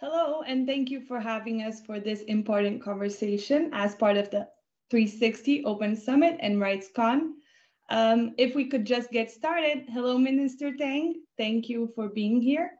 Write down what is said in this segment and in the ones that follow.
Hello, and thank you for having us for this important conversation as part of the 360 Open Summit and RightsCon. If we could just get started. Hello, Minister Tang. Thank you for being here.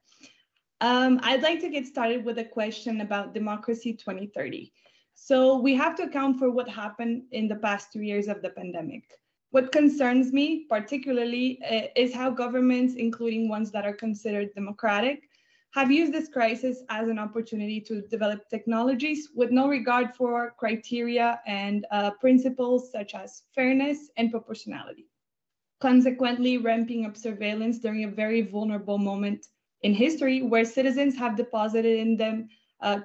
I'd like to get started with a question about Democracy 2030. So we have to account for what happened in the past 2 years of the pandemic. What concerns me particularly is how governments, including ones that are considered democratic, have used this crisis as an opportunity to develop technologies with no regard for criteria and principles such as fairness and proportionality, consequently ramping up surveillance during a very vulnerable moment in history where citizens have deposited in them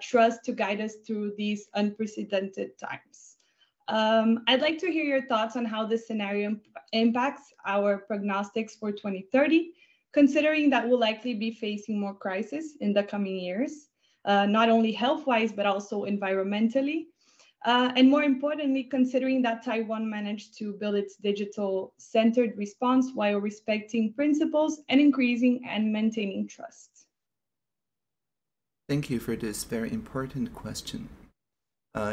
trust to guide us through these unprecedented times. I'd like to hear your thoughts on how this scenario impacts our prognostics for 2030, considering that we'll likely be facing more crises in the coming years, not only health-wise, but also environmentally. And more importantly, considering that Taiwan managed to build its digital-centered response while respecting principles and increasing and maintaining trust. Thank you for this very important question.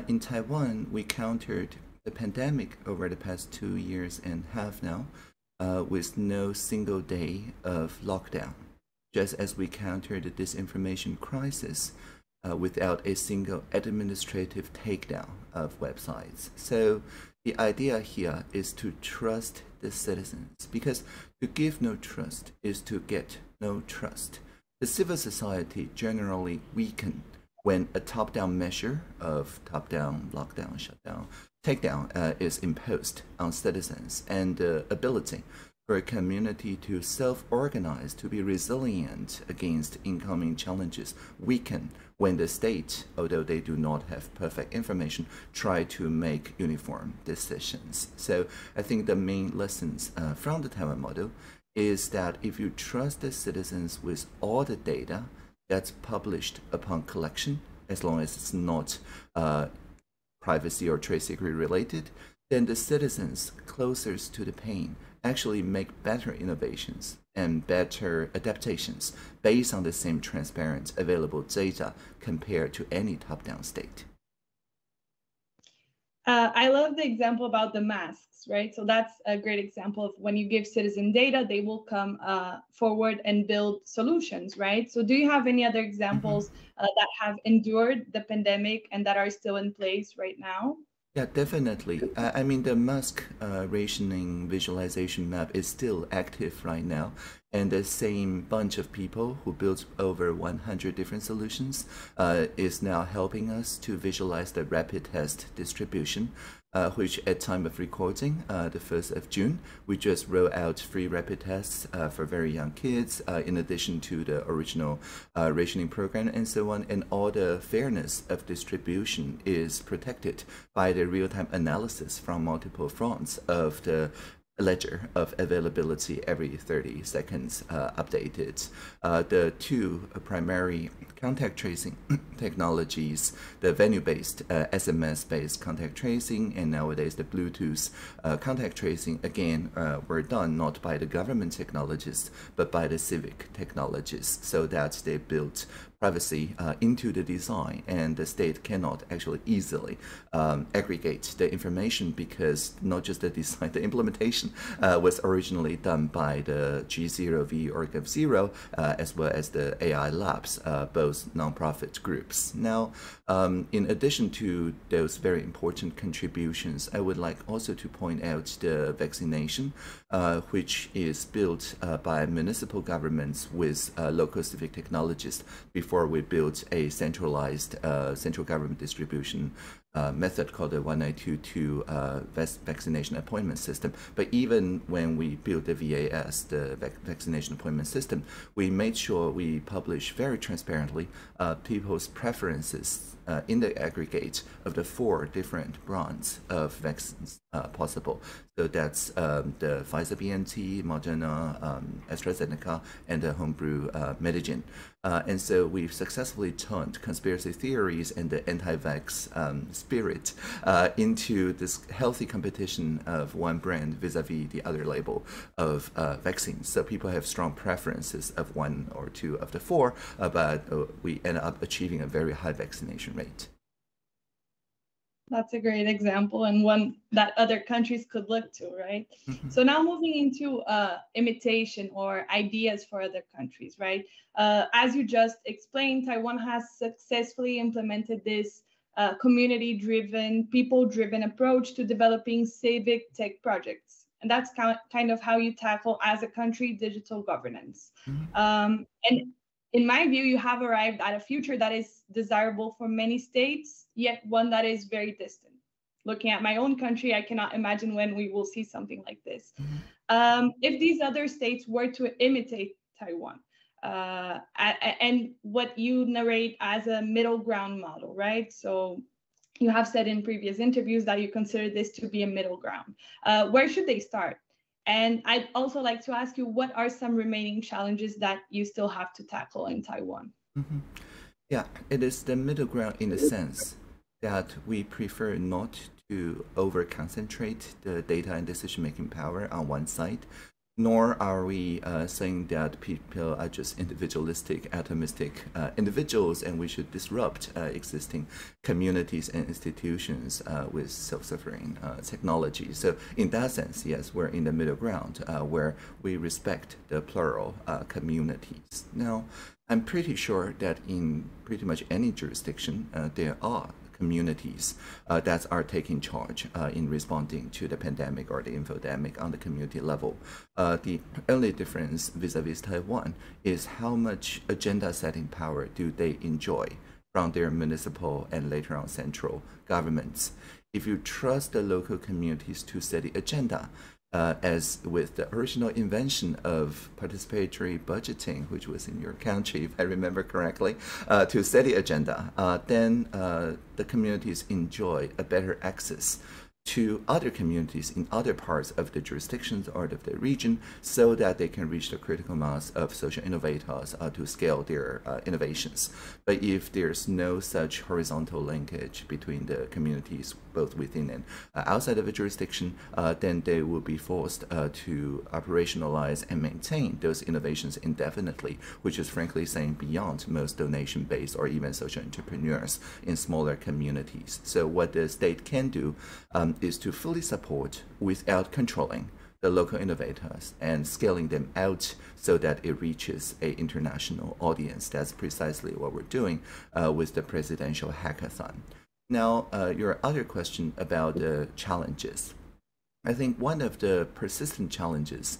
In Taiwan, we countered the pandemic over the past 2 years and a half now with no single day of lockdown, just as we countered the disinformation crisis without a single administrative takedown of websites. So the idea here is to trust the citizens, because to give no trust is to get no trust. The civil society generally weaken when a top-down measure of top-down, lockdown, shutdown, takedown is imposed on citizens, and the ability for a community to self-organize, to be resilient against incoming challenges, weaken when the state, although they do not have perfect information, try to make uniform decisions. So I think the main lessons from the Taiwan model is that if you trust the citizens with all the data that's published upon collection, as long as it's not privacy or trade secret related, then the citizens closest to the pain actually make better innovations and better adaptations based on the same transparent available data compared to any top-down state. I love the example about the masks, right? So that's a great example of when you give citizen data, they will come forward and build solutions, right? So do you have any other examples that have endured the pandemic and that are still in place right now? Yeah, definitely. I mean, the mask rationing visualization map is still active right now, and the same bunch of people who built over 100 different solutions is now helping us to visualize the rapid test distribution, which at time of recording, the 1st of June, we just roll out free rapid tests for very young kids, in addition to the original rationing program and so on, and all the fairness of distribution is protected by the real-time analysis from multiple fronts of the ledger of availability every 30 seconds updated. The two primary contact tracing technologies, the venue-based SMS-based contact tracing, and nowadays the Bluetooth contact tracing, again, were done not by the government technologists, but by the civic technologists, so that they built privacy into the design, and the state cannot actually easily aggregate the information, because not just the design, the implementation was originally done by the G0V or GovZero, as well as the AI Labs, both nonprofit groups. Now, in addition to those very important contributions, I would like also to point out the vaccination, which is built by municipal governments with local civic technologists before we built a centralized central government distribution method called the 1922 vaccination appointment system. But even when we built the VAS, the vaccination appointment system, we made sure we publish very transparently people's preferences in the aggregate of the 4 different brands of vaccines possible. So that's the Pfizer-BNT, Moderna, AstraZeneca, and the homebrew And so we've successfully turned conspiracy theories and the anti-vax spirit into this healthy competition of one brand vis-a-vis the other label of vaccines. So people have strong preferences of one or two of the four, but we end up achieving a very high vaccination rate. That's a great example and one that other countries could look to, right? So now moving into imitation or ideas for other countries, right? As you just explained, Taiwan has successfully implemented this community-driven, people-driven approach to developing civic tech projects. And that's kind of how you tackle, as a country, digital governance. And in my view, you have arrived at a future that is desirable for many states, yet one that is very distant. Looking at my own country, I cannot imagine when we will see something like this. If these other states were to imitate Taiwan, and what you narrate as a middle ground model, right? So you have said in previous interviews that you consider this to be a middle ground. Where should they start? And I'd also like to ask you, what are some remaining challenges that you still have to tackle in Taiwan? Yeah, it is the middle ground in the sense that we prefer not to over-concentrate the data and decision-making power on one side, nor are we saying that people are just individualistic, atomistic individuals, and we should disrupt existing communities and institutions with self-sovereign technology. So in that sense, yes, we're in the middle ground where we respect the plural communities. Now, I'm pretty sure that in pretty much any jurisdiction, there are communities that are taking charge in responding to the pandemic or the infodemic on the community level. The only difference vis-a-vis Taiwan is how much agenda setting power do they enjoy from their municipal and later on central governments. If you trust the local communities to set the agenda, as with the original invention of participatory budgeting, which was in your country, if I remember correctly, to set the agenda, then the communities enjoy a better access to other communities in other parts of the jurisdictions or of the region so that they can reach the critical mass of social innovators to scale their innovations. But if there's no such horizontal linkage between the communities both within and outside of a jurisdiction, then they will be forced to operationalize and maintain those innovations indefinitely, which is frankly saying beyond most donation-based or even social entrepreneurs in smaller communities. So what the state can do is to fully support without controlling the local innovators and scaling them out so that it reaches an international audience. That's precisely what we're doing with the presidential hackathon. Now, your other question about the challenges. I think one of the persistent challenges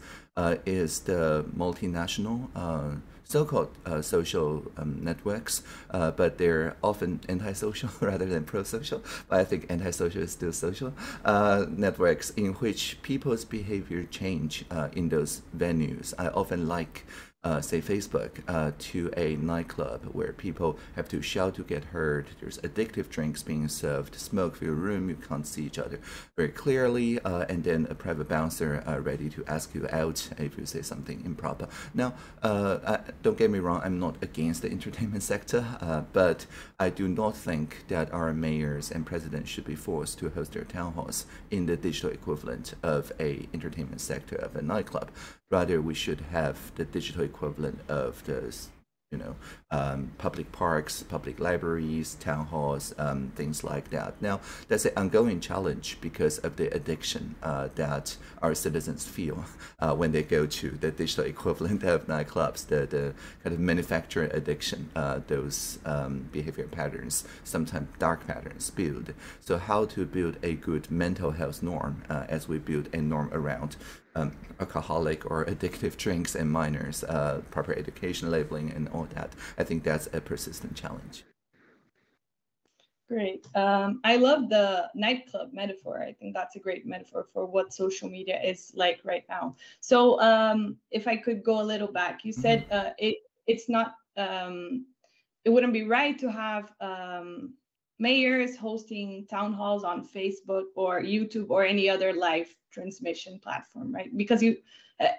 is the multinational so-called social networks, but they're often antisocial rather than pro-social. But I think antisocial is still social networks in which people's behavior change in those venues. I often like say Facebook, to a nightclub where people have to shout to get heard. There's addictive drinks being served, smoke-filled room, you can't see each other very clearly, and then a private bouncer ready to ask you out if you say something improper. Now, don't get me wrong, I'm not against the entertainment sector, but I do not think that our mayors and presidents should be forced to host their town halls in the digital equivalent of a entertainment sector of a nightclub. Rather, we should have the digital equivalent of the, public parks, public libraries, town halls, things like that. Now, that's an ongoing challenge because of the addiction that our citizens feel when they go to the digital equivalent of nightclubs, the kind of manufactured addiction, those behavior patterns, sometimes dark patterns build. So how to build a good mental health norm as we build a norm around alcoholic or addictive drinks and minors, proper education labeling and all that. I think that's a persistent challenge. Great. I love the nightclub metaphor. I think that's a great metaphor for what social media is like right now. So if I could go a little back, you said it's not, it wouldn't be right to have mayors hosting town halls on Facebook or YouTube or any other live transmission platform, right? Because you,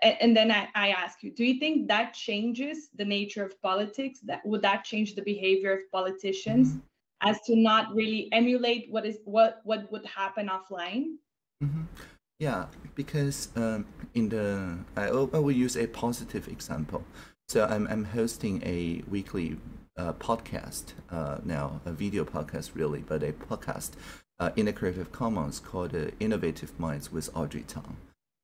and then I ask you, do you think that changes the nature of politics? Would that change the behavior of politicians? as to not really emulate what would happen offline? Mm-hmm. Yeah, because I will use a positive example. So I'm hosting a weekly podcast now, a video podcast really, but a podcast in a Creative Commons called Innovative Minds with Audrey Tang.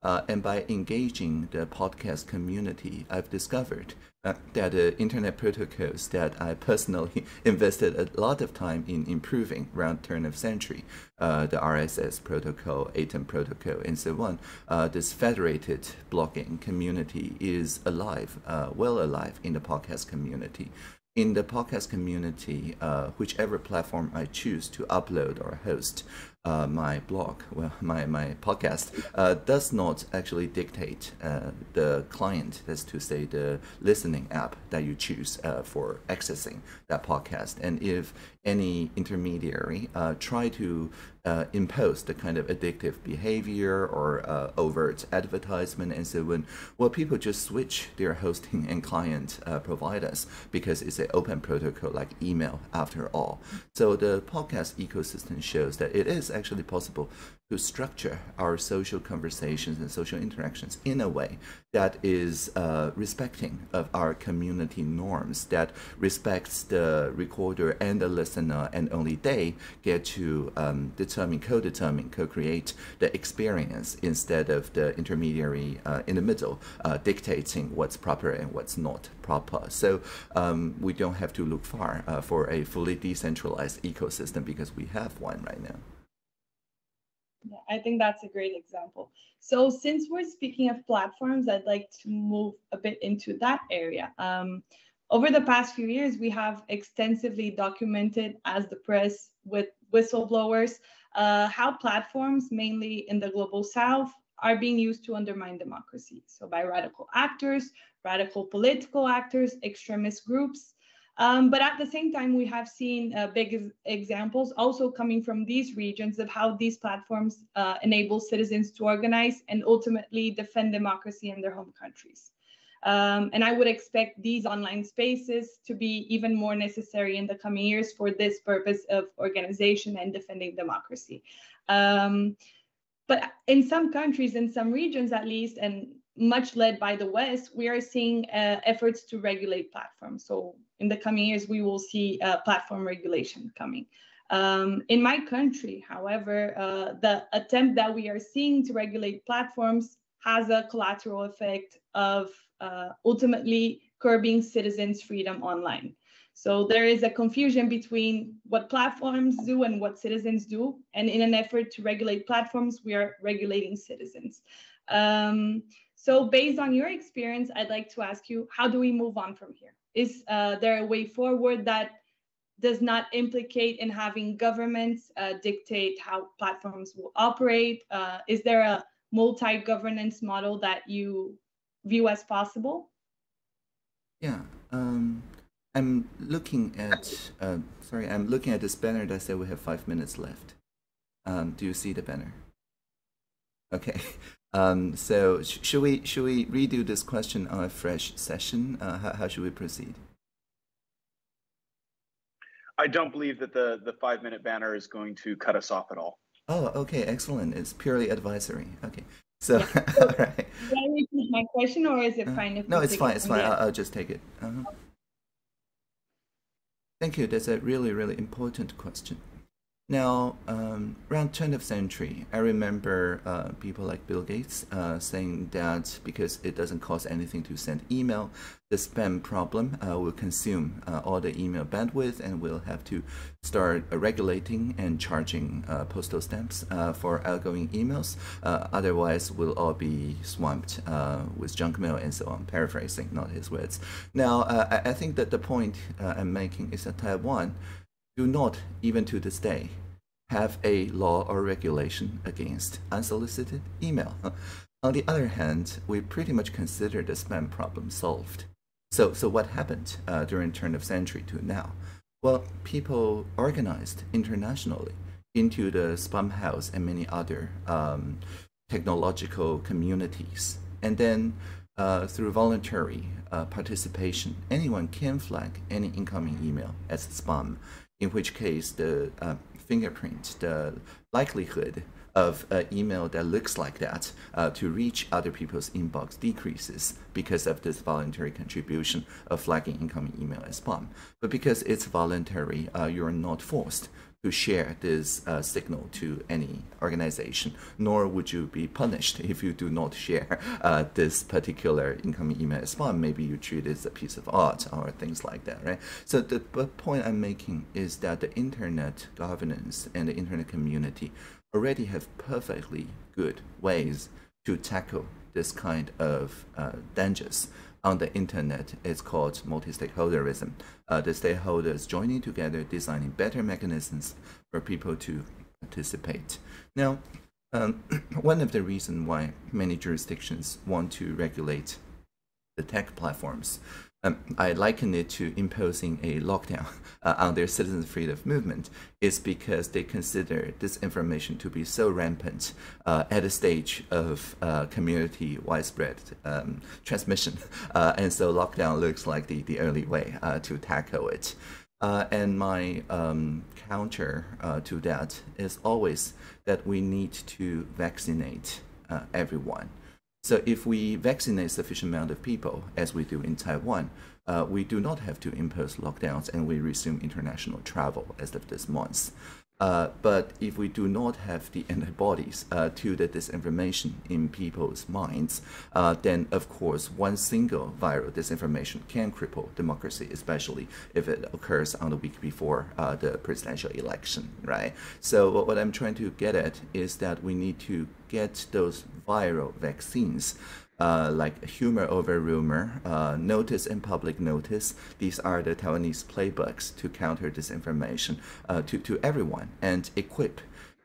And by engaging the podcast community, I've discovered that the internet protocols that I personally invested a lot of time in improving around turn of century, the RSS protocol, ATOM protocol, and so on, this federated blogging community is alive, well alive in the podcast community. In the podcast community, whichever platform I choose to upload or host my blog, well, my podcast, does not actually dictate the client, that's to say the listening app that you choose for accessing that podcast. And if any intermediary try to impose the kind of addictive behavior or overt advertisement and so on, well, people just switch their hosting and client providers because it's an open protocol like email after all. So the podcast ecosystem shows that it is actually possible to structure our social conversations and social interactions in a way that is respecting of our community norms, that respects the recorder and the listener, and only they get to co-determine, co-create the experience instead of the intermediary in the middle dictating what's proper and what's not proper. So we don't have to look far for a fully decentralized ecosystem because we have one right now. Yeah, I think that's a great example. So since we're speaking of platforms, I'd like to move a bit into that area. Over the past few years, we have extensively documented as the press with whistleblowers how platforms, mainly in the global south, are being used to undermine democracy. So by radical actors, radical political actors, extremist groups. But at the same time, we have seen big examples also coming from these regions of how these platforms enable citizens to organize and ultimately defend democracy in their home countries. And I would expect these online spaces to be even more necessary in the coming years for this purpose of organization and defending democracy. But in some countries, in some regions at least, and much led by the West, we are seeing efforts to regulate platforms. So in the coming years, we will see platform regulation coming. In my country, however, the attempt that we are seeing to regulate platforms has a collateral effect of ultimately curbing citizens' freedom online. So there is a confusion between what platforms do and what citizens do. And in an effort to regulate platforms, we are regulating citizens. So based on your experience, I'd like to ask you, how do we move on from here? Is there a way forward that does not implicate in having governments dictate how platforms will operate? Is there a multi-governance model that you view as possible? Yeah, I'm looking at, I'm looking at this banner that said we have 5 minutes left. Do you see the banner? Okay. So should we redo this question on a fresh session? How should we proceed? I don't believe that the 5-minute banner is going to cut us off at all. Oh, okay, excellent. It's purely advisory. Okay. So, yeah. All right. Can I repeat my question, or is it fine if no, it's fine. It's fine. I'll just take it. Thank you. That's a really, really important question. Now, around turn of century, I remember people like Bill Gates saying that because it doesn't cost anything to send email, the spam problem will consume all the email bandwidth, and we'll have to start regulating and charging postal stamps for outgoing emails. Otherwise, we'll all be swamped with junk mail and so on, paraphrasing, not his words. Now, I think that the point I'm making is that Taiwan do not, even to this day, have a law or regulation against unsolicited email. On the other hand, we pretty much consider the spam problem solved. So what happened during turn of century to now? Well, people organized internationally into the Spam House and many other technological communities. And then through voluntary participation, anyone can flag any incoming email as spam, in which case the fingerprint, the likelihood of an email that looks like that to reach other people's inbox decreases because of this voluntary contribution of flagging incoming email as spam. But because it's voluntary, you're not forced to share this signal to any organization, nor would you be punished if you do not share this particular incoming email as spam. Maybe you treat it as a piece of art or things like that, right? So the point I'm making is that the internet governance and the internet community already have perfectly good ways to tackle this kind of dangers. On the internet, it's called multi-stakeholderism. The stakeholders joining together, designing better mechanisms for people to participate. Now, one of the reasons why many jurisdictions want to regulate the tech platforms, I liken it to imposing a lockdown on their citizen freedom movement, is because they consider this information to be so rampant at a stage of community widespread transmission. And so lockdown looks like the early way to tackle it. And my counter to that is always that we need to vaccinate everyone. So if we vaccinate sufficient amount of people, as we do in Taiwan, we do not have to impose lockdowns and we resume international travel as of this month. But if we do not have the antibodies to the disinformation in people's minds, then of course one single viral disinformation can cripple democracy, especially if it occurs on the week before the presidential election, right? So what I'm trying to get at is that we need to get those viral vaccines like humor over rumor, notice and public notice. These are the Taiwanese playbooks to counter disinformation to everyone and equip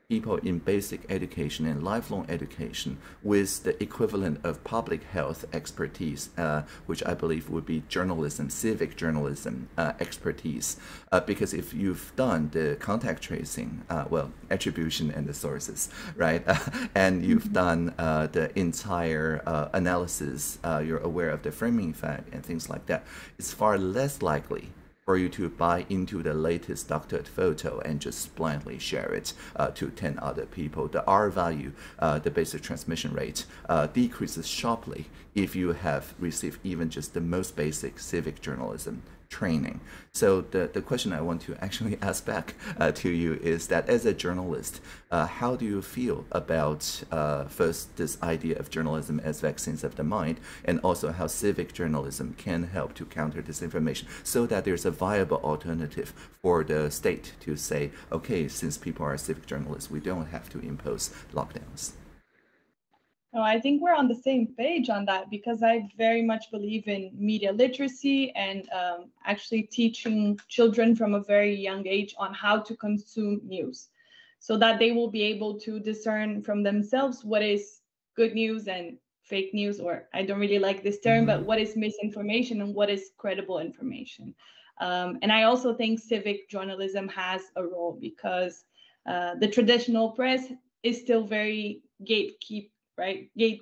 people in basic education and lifelong education with the equivalent of public health expertise, which I believe would be journalism, civic journalism expertise. Because if you've done the contact tracing, well, attribution and the sources, right? And you've done the entire analysis, you're aware of the framing effect and things like that, it's far less likely for you to buy into the latest doctored photo and just blindly share it to 10 other people. The R value, the basic transmission rate, decreases sharply if you have received even just the most basic civic journalism training. So the question I want to actually ask back to you is that as a journalist, how do you feel about first this idea of journalism as vaccines of the mind, and also how civic journalism can help to counter disinformation so that there's a viable alternative for the state to say, okay, since people are civic journalists, we don't have to impose lockdowns? No, I think we're on the same page on that, because I very much believe in media literacy and actually teaching children from a very young age on how to consume news so that they will be able to discern from themselves what is good news and fake news, or I don't really like this term, but what is misinformation and what is credible information. And I also think civic journalism has a role, because the traditional press is still very gate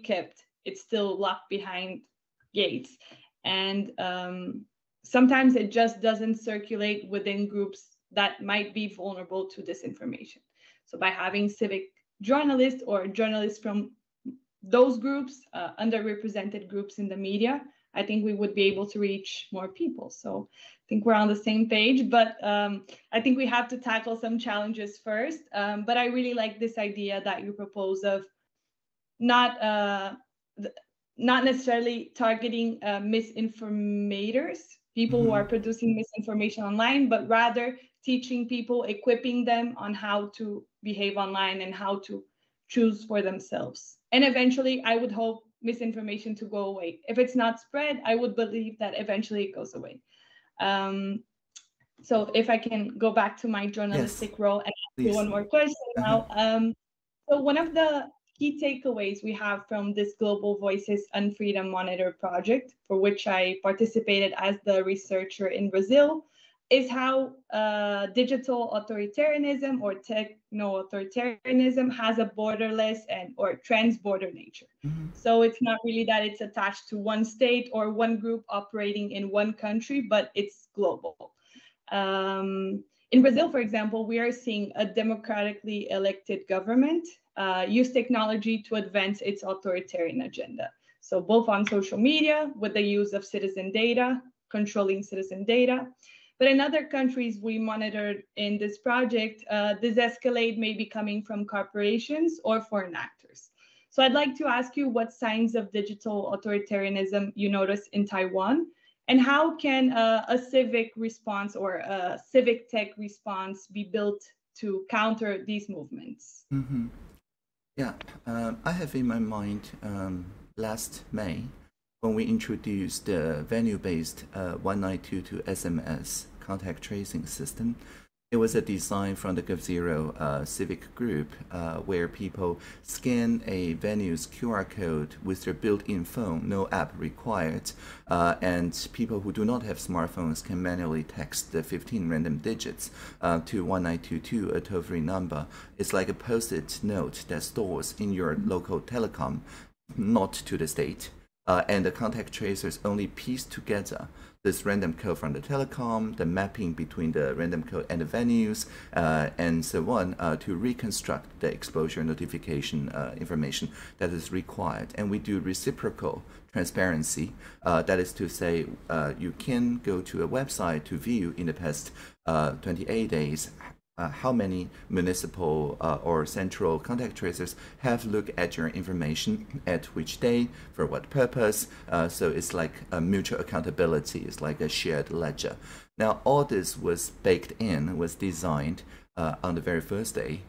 kept. It's still locked behind gates. And sometimes it just doesn't circulate within groups that might be vulnerable to disinformation. So by having civic journalists or journalists from those groups, underrepresented groups in the media, I think we would be able to reach more people. So I think we're on the same page, but I think we have to tackle some challenges first. But I really like this idea that you propose of not necessarily targeting misinformators, people who are producing misinformation online, but rather teaching people, equipping them on how to behave online and how to choose for themselves. And eventually, I would hope misinformation to go away. If it's not spread, I would believe that eventually it goes away. So if I can go back to my journalistic role and ask you one more question now. So one of the key takeaways we have from this Global Voices and Freedom Monitor project, for which I participated as the researcher in Brazil, is how digital authoritarianism or techno-authoritarianism has a borderless and or trans-border nature. So it's not really that it's attached to one state or one group operating in one country, but it's global. In Brazil, for example, we are seeing a democratically elected government use technology to advance its authoritarian agenda. So both on social media with the use of citizen data, controlling citizen data. But in other countries we monitored in this project, this escalate may be coming from corporations or foreign actors. So I'd like to ask you what signs of digital authoritarianism you notice in Taiwan, and how can a civic response or a civic tech response be built to counter these movements? Yeah, I have in my mind last May, when we introduced the venue-based 1922 SMS contact tracing system. It was a design from the GovZero civic group where people scan a venue's QR code with their built-in phone, no app required, and people who do not have smartphones can manually text the 15 random digits to 1922, a toll-free number. It's like a post-it note that stores in your local telecom, not to the state. And the contact tracers only piece together this random code from the telecom, the mapping between the random code and the venues, and so on, to reconstruct the exposure notification information that is required. And we do reciprocal transparency. That is to say, you can go to a website to view in the past 28 days how many municipal or central contact tracers have looked at your information, at which day, for what purpose. So it's like a mutual accountability. It's like a shared ledger. Now, all this was baked in, was designed on the very first day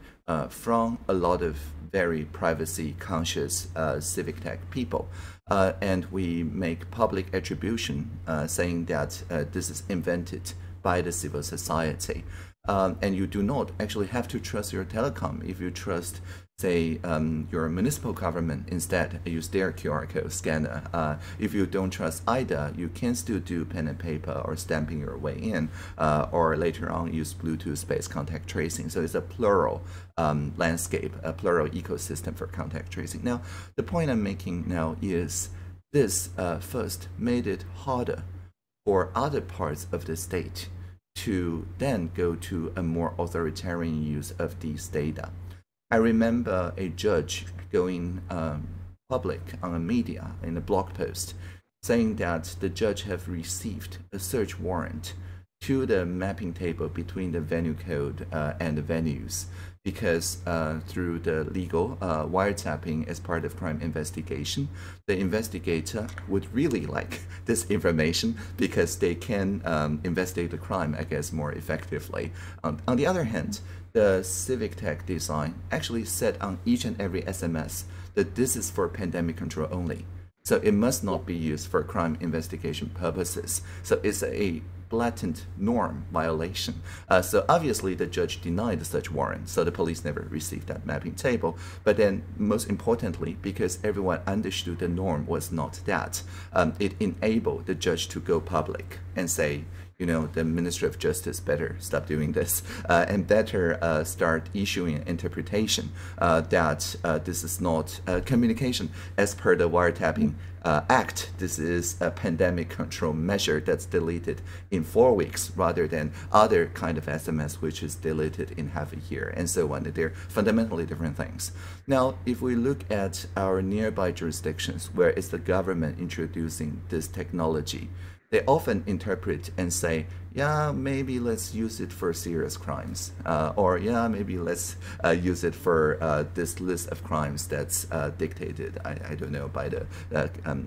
from a lot of very privacy conscious civic tech people. And we make public attribution saying that this is invented by the civil society. And you do not actually have to trust your telecom. If you trust, say, your municipal government, instead use their QR code scanner. If you don't trust either, you can still do pen and paper or stamping your way in, or later on use Bluetooth-based contact tracing. So it's a plural landscape, a plural ecosystem for contact tracing. Now, the point I'm making now is this first made it harder for other parts of the state to then go to a more authoritarian use of these data. I remember a judge going public on a media in a blog post saying that the judge have received a search warrant to the mapping table between the venue code and the venues, because through the legal wiretapping as part of crime investigation, the investigator would really like this information because they can investigate the crime, I guess, more effectively. On the other hand, the civic tech design actually said on each and every SMS that this is for pandemic control only. So it must not be used for crime investigation purposes. So it's a blatant norm violation. So obviously the judge denied such warrant, so the police never received that mapping table. But then most importantly, because everyone understood the norm was not that, it enabled the judge to go public and say, you know, the Ministry of Justice better stop doing this and better start issuing an interpretation that this is not communication as per the wiretapping Act. This is a pandemic control measure that's deleted in 4 weeks rather than other kind of SMS which is deleted in half a year and so on. They're fundamentally different things. Now, if we look at our nearby jurisdictions where it's the government introducing this technology, they often interpret and say, yeah, maybe let's use it for serious crimes, or yeah, maybe let's use it for this list of crimes that's dictated, I don't know, by the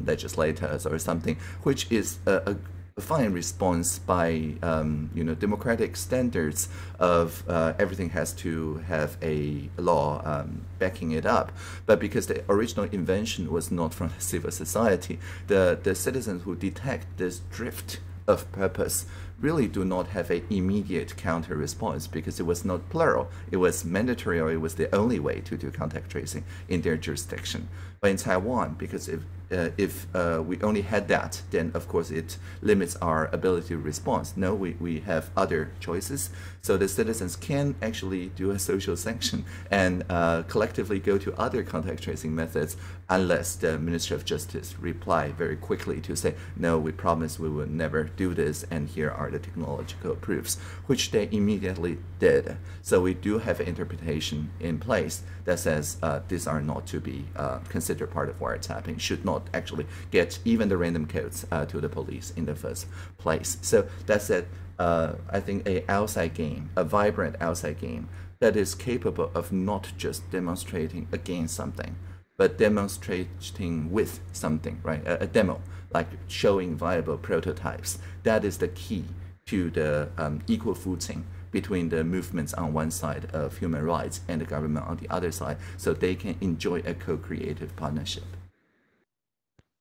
legislators or something, which is a fine response by you know, democratic standards of everything has to have a law backing it up. But because the original invention was not from civil society, the citizens who detect this drift of purpose really do not have an immediate counter response because it was not plural. It was mandatory, or it was the only way to do contact tracing in their jurisdiction. But in Taiwan, because if we only had that, then of course it limits our ability to respond. No, we have other choices. So the citizens can actually do a social sanction and collectively go to other contact tracing methods unless the Ministry of Justice reply very quickly to say, no, we promise we will never do this, and here are the technological proofs, which they immediately did. So we do have an interpretation in place that says these are not to be considered part of wiretapping, should not actually get even the random codes to the police in the first place. So that's it. I think a outside game, a vibrant outside game that is capable of not just demonstrating against something, but demonstrating with something, right? A demo, like showing viable prototypes. That is the key to the equal footing between the movements on one side of human rights and the government on the other side, so they can enjoy a co-creative partnership.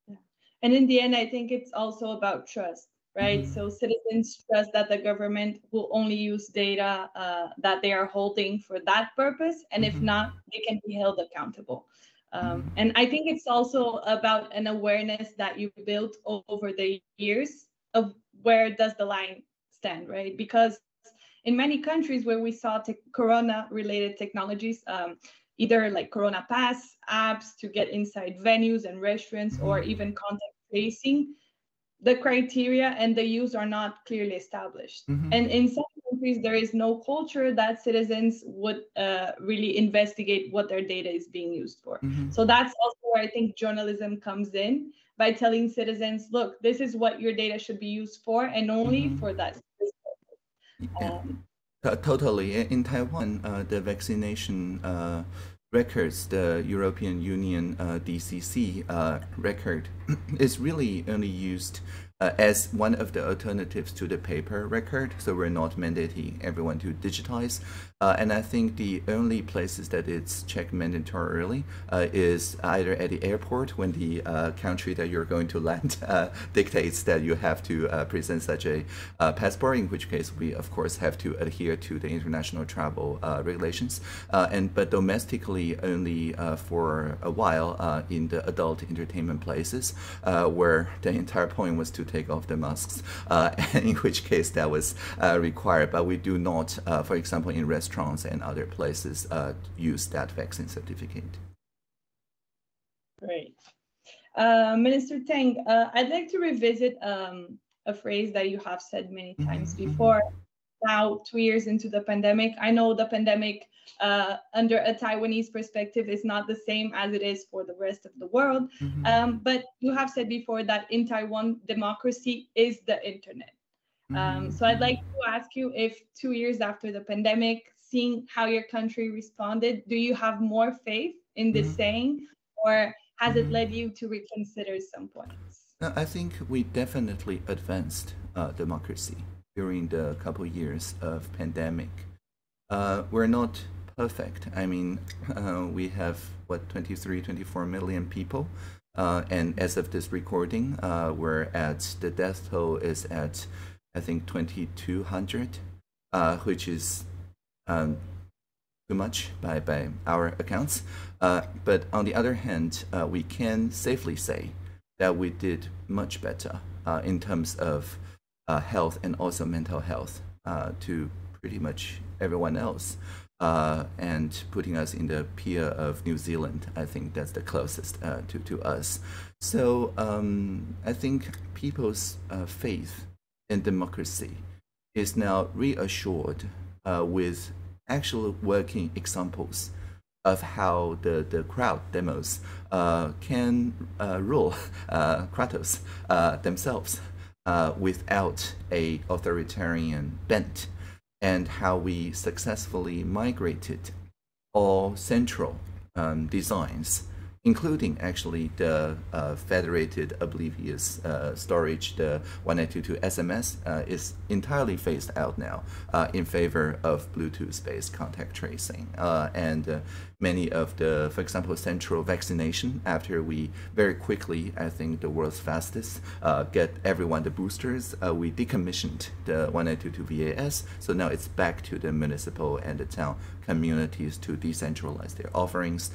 Yeah. And in the end, I think it's also about trust, right? Mm-hmm. So citizens trust that the government will only use data that they are holding for that purpose, and if not, they can be held accountable. And I think it's also about an awareness that you built over the years of where does the line stand, right? Because in many countries where we saw corona-related technologies, either like Corona Pass apps to get inside venues and restaurants, or even contact tracing, the criteria and the use are not clearly established. And in some countries, there is no culture that citizens would really investigate what their data is being used for. So that's also where I think journalism comes in, by telling citizens, look, this is what your data should be used for, and only for that. Totally. In Taiwan, the vaccination records, the European Union DCC record is really only used as one of the alternatives to the paper record. So we're not mandating everyone to digitize. And I think the only places that it's checked mandatorily is either at the airport, when the country that you're going to land dictates that you have to present such a passport, in which case we of course have to adhere to the international travel regulations, but domestically only for a while in the adult entertainment places, where the entire point was to take off the masks, in which case that was required. But we do not, for example, in restaurants and other places, use that vaccine certificate. Great. Minister Tang, I'd like to revisit a phrase that you have said many times before. Now, 2 years into the pandemic, I know the pandemic under a Taiwanese perspective is not the same as it is for the rest of the world. But you have said before that in Taiwan, democracy is the internet. So I'd like to ask you if 2 years after the pandemic, seeing how your country responded, do you have more faith in this saying, or has it led you to reconsider some points? I think we definitely advanced democracy during the couple years of pandemic. We're not perfect. I mean, we have, what, 23, 24 million people. And as of this recording, the death toll is at, I think, 2,200, which is too much by our accounts. But on the other hand, we can safely say that we did much better in terms of health and also mental health to pretty much everyone else. And putting us in the peer of New Zealand, I think that's the closest to us. So I think people's faith in democracy is now reassured with actual working examples of how the crowd demos can rule Kratos themselves without a authoritarian bent, and how we successfully migrated all central designs, including actually the federated oblivious storage, the 1822 SMS, is entirely phased out now in favor of Bluetooth-based contact tracing. And many of the, for example, central vaccination, after we very quickly, I think the world's fastest, get everyone the boosters, we decommissioned the 1822 VAS, so now it's back to the municipal and the town communities to decentralize their offerings,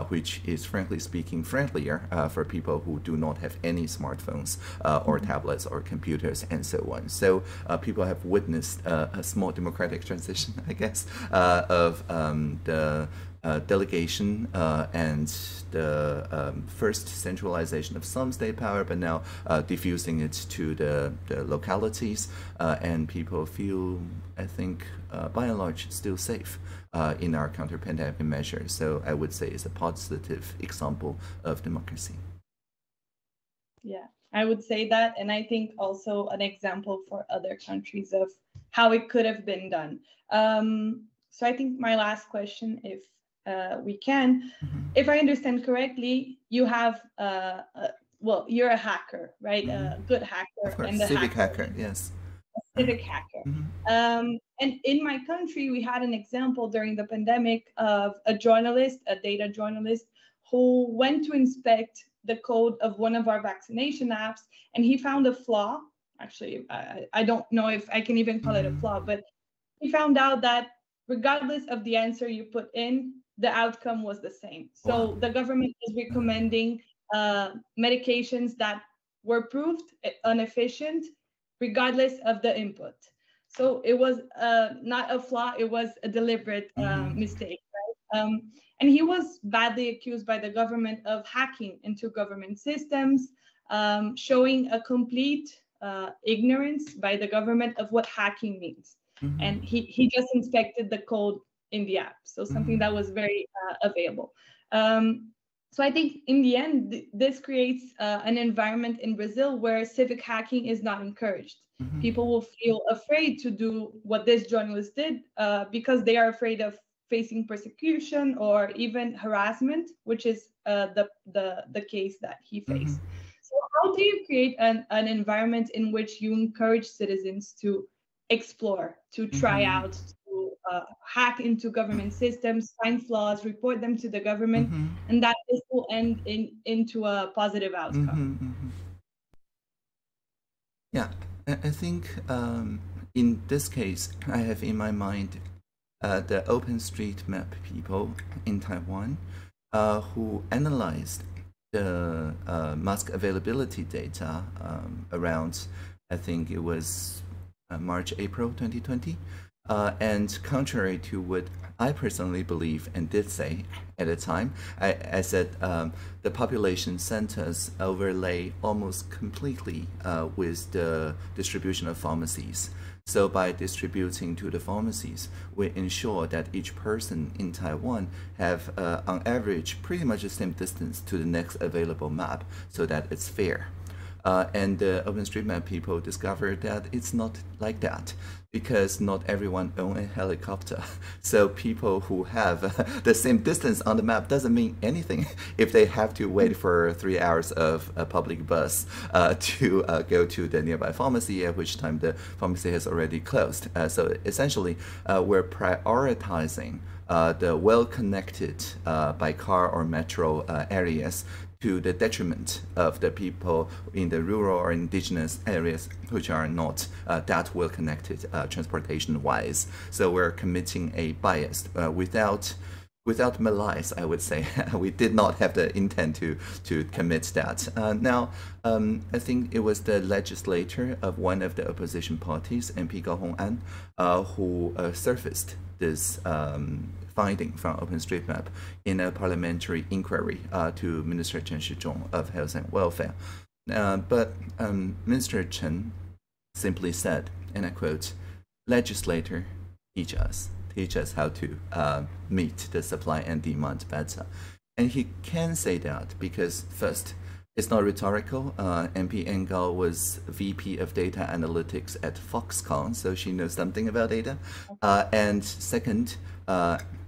which is frankly relatively speaking, friendlier for people who do not have any smartphones or tablets or computers and so on. So people have witnessed a small democratic transition, I guess, of the delegation and the first centralization of some state power, but now diffusing it to the localities, and people feel, I think, by and large, still safe in our counter-pandemic measures. So I would say it's a positive example of democracy. Yeah, I would say that, and I think also an example for other countries of how it could have been done. So I think my last question, if we can, if I understand correctly, you have well, you're a hacker, right? A good hacker, of course. And the civic hacker, yes. A civic hacker. And in my country, we had an example during the pandemic of a journalist, a data journalist, who went to inspect the code of one of our vaccination apps, and he found a flaw. Actually, I don't know if I can even call it a flaw, but he found out that regardless of the answer you put in, the outcome was the same. So the government is recommending medications that were proved inefficient, regardless of the input. So it was not a flaw, it was a deliberate mistake, right? And he was badly accused by the government of hacking into government systems, showing a complete ignorance by the government of what hacking means. And he just inspected the code in the app, so something that was very available. So I think in the end, this creates an environment in Brazil where civic hacking is not encouraged. People will feel afraid to do what this journalist did because they are afraid of facing persecution or even harassment, which is the case that he faced. So how do you create an environment in which you encourage citizens to explore, to try out, to hack into government systems, find flaws, report them to the government, and that this will end into a positive outcome? Yeah, I think in this case, I have in my mind the OpenStreetMap people in Taiwan who analyzed the mask availability data around, I think it was March, April 2020. And contrary to what I personally believe and did say at the time, I said the population centers overlay almost completely with the distribution of pharmacies. So by distributing to the pharmacies, we ensure that each person in Taiwan have, on average, pretty much the same distance to the next available map so that it's fair. And the OpenStreetMap people discovered that it's not like that because not everyone owns a helicopter. So people who have the same distance on the map doesn't mean anything if they have to wait for 3 hours of a public bus to go to the nearby pharmacy, at which time the pharmacy has already closed. So essentially, we're prioritizing the well-connected by car or metro areas to the detriment of the people in the rural or indigenous areas which are not that well connected transportation-wise. So we're committing a bias without malice, I would say. We did not have the intent to commit that. Now, I think it was the legislator of one of the opposition parties, MP Gao Hong'an, who surfaced this finding from OpenStreetMap in a parliamentary inquiry to Minister Chen Shizhong of Health and Welfare. But Minister Chen simply said, and I quote, "Legislator, teach us how to meet the supply and demand better." And he can say that because first, it's not rhetorical. MP Engao was VP of Data Analytics at Foxconn, so she knows something about data. And second,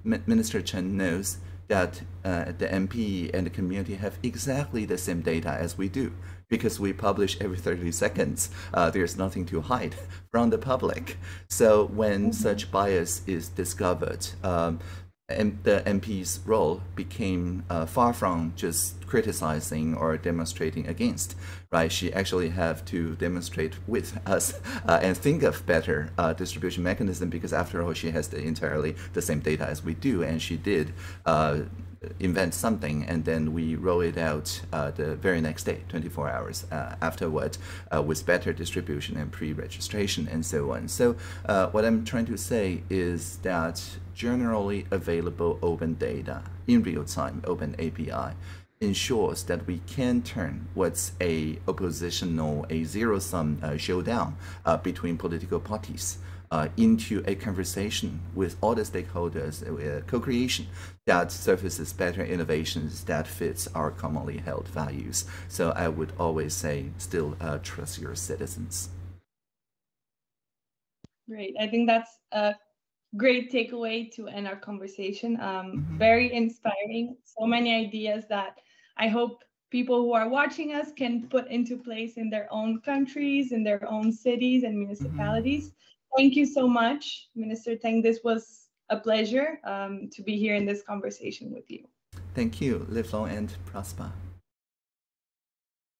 Minister Chen knows that the MP and the community have exactly the same data as we do, because we publish every 30 seconds. There's nothing to hide from the public. So when such bias is discovered, and the MP's role became far from just criticizing or demonstrating against, right? She actually have to demonstrate with us and think of better distribution mechanism, because after all, she has entirely the same data as we do, and she did invent something and then we roll it out the very next day, 24 hours afterward, with better distribution and pre-registration and so on. So what I'm trying to say is that generally available open data in real time, open API, ensures that we can turn what's a oppositional, a zero-sum showdown between political parties into a conversation with all the stakeholders, co-creation that surfaces better innovations that fits our commonly held values. So I would always say, still trust your citizens. Great. I think that's a great takeaway to end our conversation. Very inspiring. So many ideas that I hope people who are watching us can put into place in their own countries, in their own cities and municipalities. Thank you so much, Minister Tang. This was a pleasure to be here in this conversation with you. Thank you. Live long and prosper.